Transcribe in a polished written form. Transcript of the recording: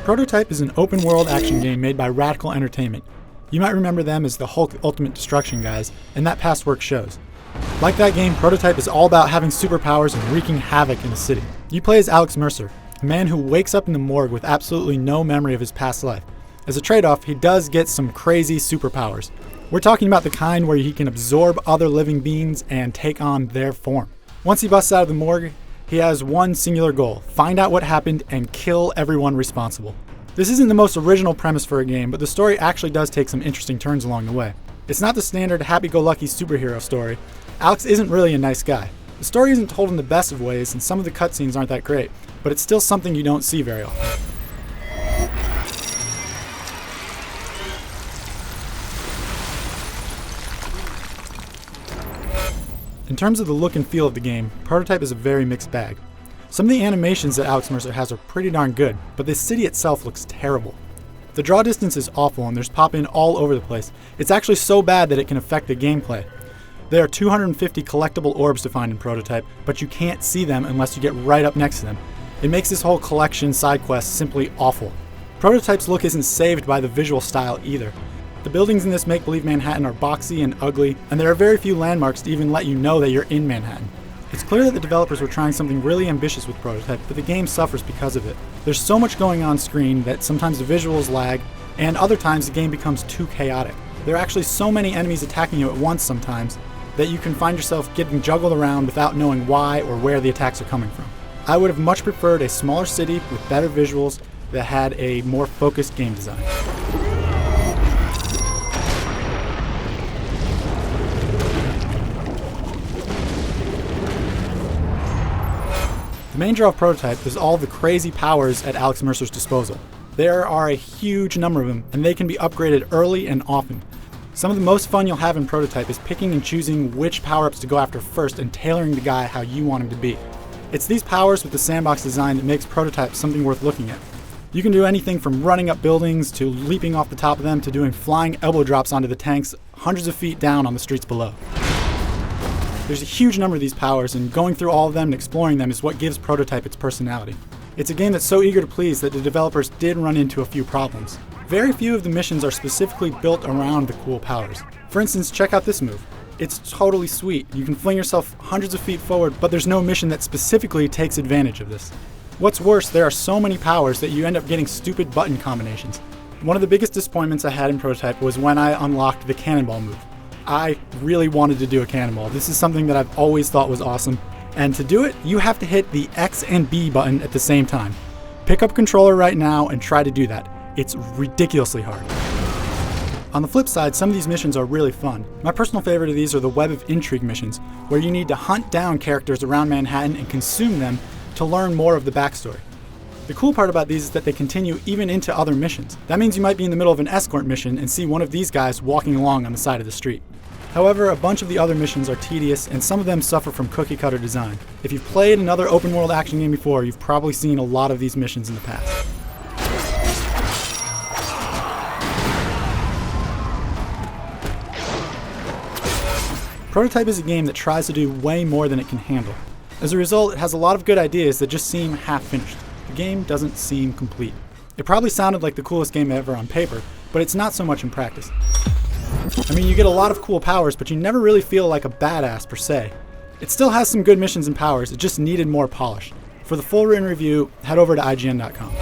Prototype is an open-world action game made by Radical Entertainment. You might remember them as the Hulk Ultimate Destruction guys, and that past work shows. Like that game, Prototype is all about having superpowers and wreaking havoc in the city. You play as Alex Mercer, a man who wakes up in the morgue with absolutely no memory of his past life. As a trade-off, he does get some crazy superpowers. We're talking about the kind where he can absorb other living beings and take on their form. Once he busts out of the morgue, he has one singular goal: find out what happened and kill everyone responsible. This isn't the most original premise for a game, but the story actually does take some interesting turns along the way. It's not the standard happy-go-lucky superhero story. Alex isn't really a nice guy. The story isn't told in the best of ways, and some of the cutscenes aren't that great, but it's still something you don't see very often. In terms of the look and feel of the game, Prototype is a very mixed bag. Some of the animations that Alex Mercer has are pretty darn good, but the city itself looks terrible. The draw distance is awful and there's pop-in all over the place. It's actually so bad that it can affect the gameplay. There are 250 collectible orbs to find in Prototype, but you can't see them unless you get right up next to them. It makes this whole collection side quest simply awful. Prototype's look isn't saved by the visual style either. The buildings in this make-believe Manhattan are boxy and ugly, and there are very few landmarks to even let you know that you're in Manhattan. It's clear that the developers were trying something really ambitious with Prototype, but the game suffers because of it. There's so much going on screen that sometimes the visuals lag, and other times the game becomes too chaotic. There are actually so many enemies attacking you at once sometimes that you can find yourself getting juggled around without knowing why or where the attacks are coming from. I would have much preferred a smaller city with better visuals that had a more focused game design. The main draw of Prototype is all the crazy powers at Alex Mercer's disposal. There are a huge number of them, and they can be upgraded early and often. Some of the most fun you'll have in Prototype is picking and choosing which power-ups to go after first and tailoring the guy how you want him to be. It's these powers with the sandbox design that makes Prototype something worth looking at. You can do anything from running up buildings to leaping off the top of them to doing flying elbow drops onto the tanks hundreds of feet down on the streets below. There's a huge number of these powers, and going through all of them and exploring them is what gives Prototype its personality. It's a game that's so eager to please that the developers did run into a few problems. Very few of the missions are specifically built around the cool powers. For instance, check out this move. It's totally sweet. You can fling yourself hundreds of feet forward, but there's no mission that specifically takes advantage of this. What's worse, there are so many powers that you end up getting stupid button combinations. One of the biggest disappointments I had in Prototype was when I unlocked the cannonball move. I really wanted to do a cannonball. This is something that I've always thought was awesome. And to do it, you have to hit the X and B button at the same time. Pick up a controller right now and try to do that. It's ridiculously hard. On the flip side, some of these missions are really fun. My personal favorite of these are the Web of Intrigue missions, where you need to hunt down characters around Manhattan and consume them to learn more of the backstory. The cool part about these is that they continue even into other missions. That means you might be in the middle of an escort mission and see one of these guys walking along on the side of the street. However, a bunch of the other missions are tedious, and some of them suffer from cookie-cutter design. If you've played another open-world action game before, you've probably seen a lot of these missions in the past. Prototype is a game that tries to do way more than it can handle. As a result, it has a lot of good ideas that just seem half-finished. The game doesn't seem complete. It probably sounded like the coolest game ever on paper, but it's not so much in practice. I mean, you get a lot of cool powers, but you never really feel like a badass per se. It still has some good missions and powers, it just needed more polish. For the full written review, head over to IGN.com.